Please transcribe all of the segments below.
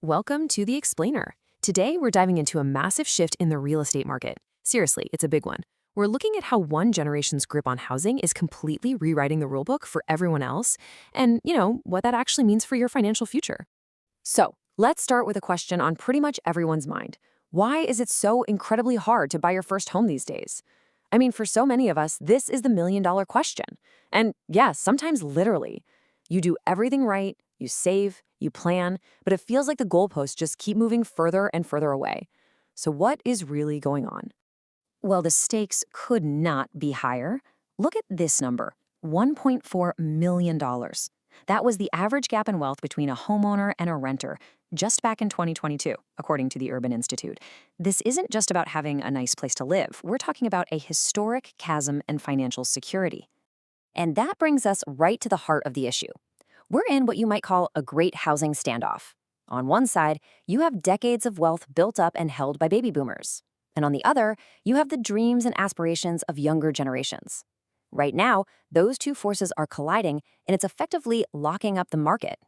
Welcome to The Explainer. Today, we're diving into a massive shift in the real estate market. Seriously, it's a big one. We're looking at how one generation's grip on housing is completely rewriting the rulebook for everyone else, and, what that actually means for your financial future. So, let's start with a question on pretty much everyone's mind. Why is it so incredibly hard to buy your first home these days? I mean, for so many of us, this is the million-dollar question. And yeah, sometimes literally. You do everything right, you save, you plan, but it feels like the goalposts just keep moving further and further away. So what is really going on? Well, the stakes could not be higher. Look at this number, $1.4 million. That was the average gap in wealth between a homeowner and a renter just back in 2022, according to the Urban Institute. This isn't just about having a nice place to live. We're talking about a historic chasm in financial security. And that brings us right to the heart of the issue. We're in what you might call a great housing standoff. On one side, you have decades of wealth built up and held by baby boomers. And on the other, you have the dreams and aspirations of younger generations. Right now, those two forces are colliding, and it's effectively locking up the market.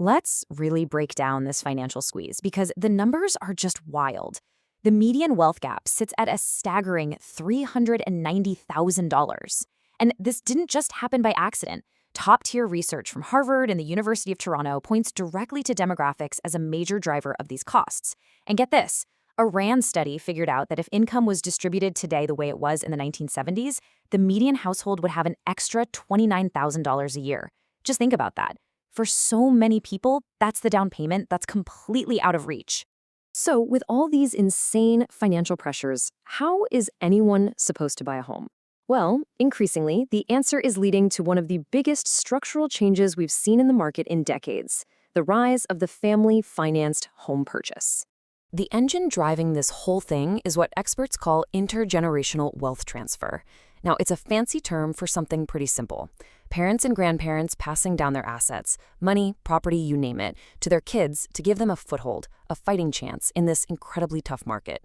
Let's really break down this financial squeeze because the numbers are just wild. The median wealth gap sits at a staggering $390,000. And this didn't just happen by accident. Top-tier research from Harvard and the University of Toronto points directly to demographics as a major driver of these costs. And get this, a RAND study figured out that if income was distributed today the way it was in the 1970s, the median household would have an extra $29,000 a year. Just think about that. For so many people, that's the down payment that's completely out of reach. So with all these insane financial pressures, how is anyone supposed to buy a home? Well, increasingly, the answer is leading to one of the biggest structural changes we've seen in the market in decades, the rise of the family-financed home purchase. The engine driving this whole thing is what experts call intergenerational wealth transfer. Now, it's a fancy term for something pretty simple. Parents and grandparents passing down their assets, money, property, you name it, to their kids to give them a foothold, a fighting chance in this incredibly tough market.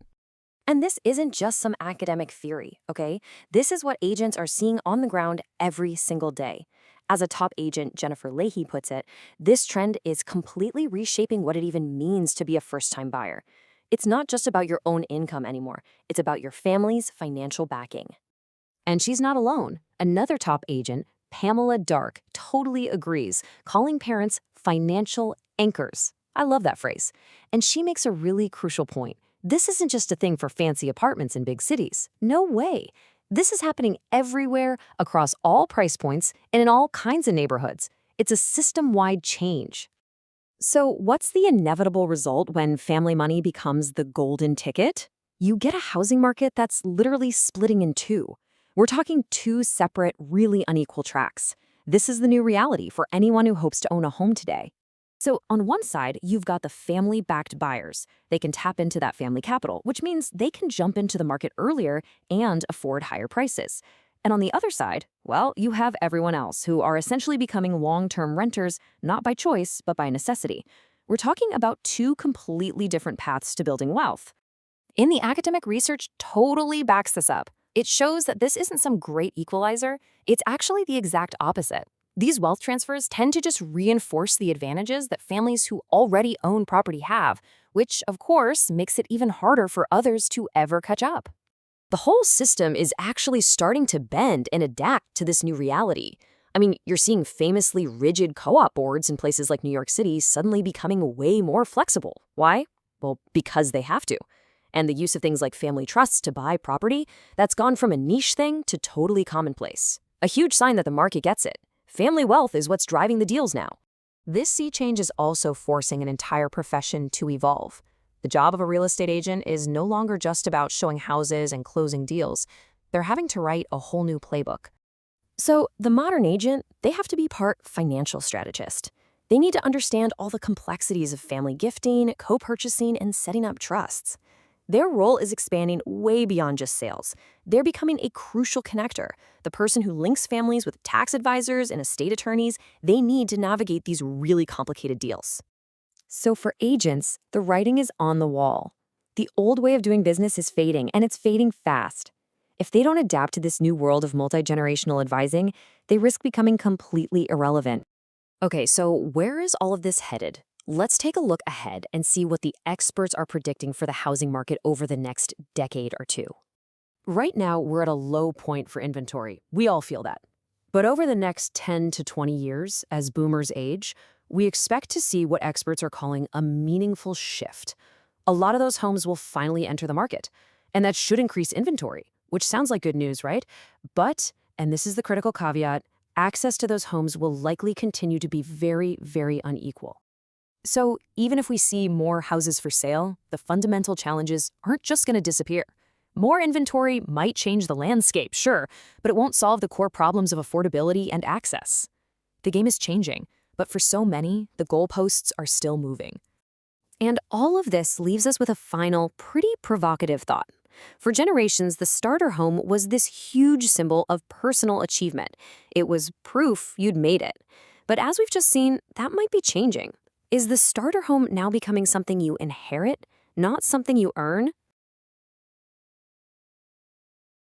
And this isn't just some academic theory, okay? This is what agents are seeing on the ground every single day. As a top agent, Jennifer Leahy, puts it, this trend is completely reshaping what it even means to be a first-time buyer. It's not just about your own income anymore. It's about your family's financial backing. And she's not alone. Another top agent, Pamela Dark, totally agrees, calling parents financial anchors. I love that phrase. And she makes a really crucial point. This isn't just a thing for fancy apartments in big cities. No way. This is happening everywhere, across all price points, and in all kinds of neighborhoods. It's a system-wide change. So what's the inevitable result when family money becomes the golden ticket? You get a housing market that's literally splitting in two. We're talking two separate, really unequal tracks. This is the new reality for anyone who hopes to own a home today. So on one side, you've got the family-backed buyers. They can tap into that family capital, which means they can jump into the market earlier and afford higher prices. And on the other side, well, you have everyone else who are essentially becoming long-term renters, not by choice, but by necessity. We're talking about two completely different paths to building wealth. And the academic research totally backs this up. It shows that this isn't some great equalizer. It's actually the exact opposite. These wealth transfers tend to just reinforce the advantages that families who already own property have, which, of course, makes it even harder for others to ever catch up. The whole system is actually starting to bend and adapt to this new reality. I mean, you're seeing famously rigid co-op boards in places like New York City suddenly becoming way more flexible. Why? Well, because they have to. And the use of things like family trusts to buy property, that's gone from a niche thing to totally commonplace. A huge sign that the market gets it. Family wealth is what's driving the deals now. This sea change is also forcing an entire profession to evolve. The job of a real estate agent is no longer just about showing houses and closing deals. They're having to write a whole new playbook. So the modern agent, they have to be part financial strategist. They need to understand all the complexities of family gifting, co-purchasing, and setting up trusts. Their role is expanding way beyond just sales. They're becoming a crucial connector, the person who links families with tax advisors and estate attorneys. They need to navigate these really complicated deals. So for agents, the writing is on the wall. The old way of doing business is fading, and it's fading fast. If they don't adapt to this new world of multi-generational advising, they risk becoming completely irrelevant. Okay, so where is all of this headed? Let's take a look ahead and see what the experts are predicting for the housing market over the next decade or two. Right now, we're at a low point for inventory. We all feel that. But over the next 10 to 20 years, as boomers age, we expect to see what experts are calling a meaningful shift. A lot of those homes will finally enter the market, and that should increase inventory, which sounds like good news, right? But, and this is the critical caveat, access to those homes will likely continue to be very, very unequal. So even if we see more houses for sale, the fundamental challenges aren't just going to disappear. More inventory might change the landscape, sure, but it won't solve the core problems of affordability and access. The game is changing, but for so many, the goalposts are still moving. And all of this leaves us with a final, pretty provocative thought. For generations, the starter home was this huge symbol of personal achievement. It was proof you'd made it. But as we've just seen, that might be changing. Is the starter home now becoming something you inherit, not something you earn?